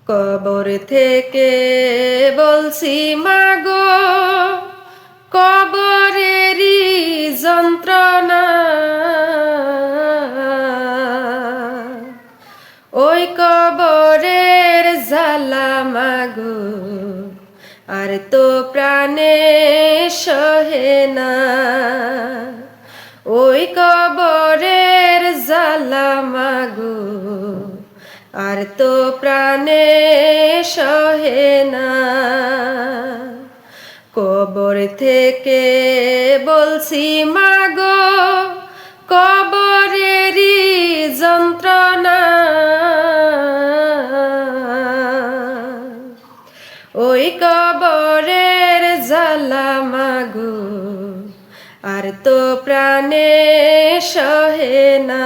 কবর থেকে বলছি মাগো, কবরেরই যন্ত্রণা, ওই কবরের জ্বালা মাগো আর তো প্রাণে সহে না। ওই কবরের জ্বালা মাগো আর তো প্রাণে সহে না। কবর থেকে বলছি মাগো, কবরেরই যন্ত্রণা, ওই কবরের জ্বালা মাগো আর তো প্রাণে সহে না।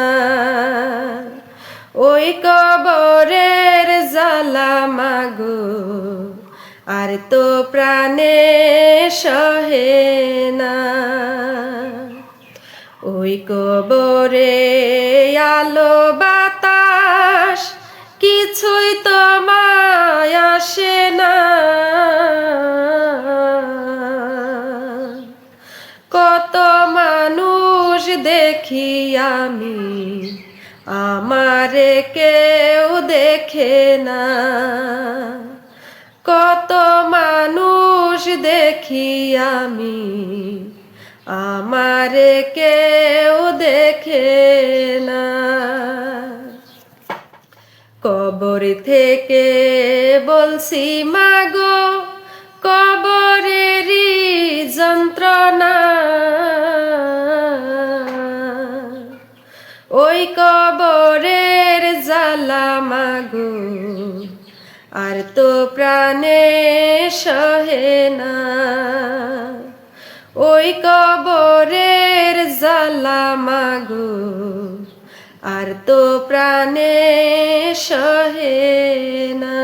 ওই কবরের জ্বালা মাগো আর তো প্রাণে সহে না। ওই কবরে আলো বাতাস কিছুই তো মায় আসে না। কত মানুষ দেখি আমি, আমারে কেউ দেখে না। কত মানুষ দেখি আমি, আমারে কেউ দেখে না। কবর থেকে বলছি মাগো, কবরেরই যন্ত্রণা, ওই কবরের জ্বালা মাগো আর তো প্রাণে সহে না। ওই কবরের জ্বালা মাগো আর তো প্রাণে সহে না।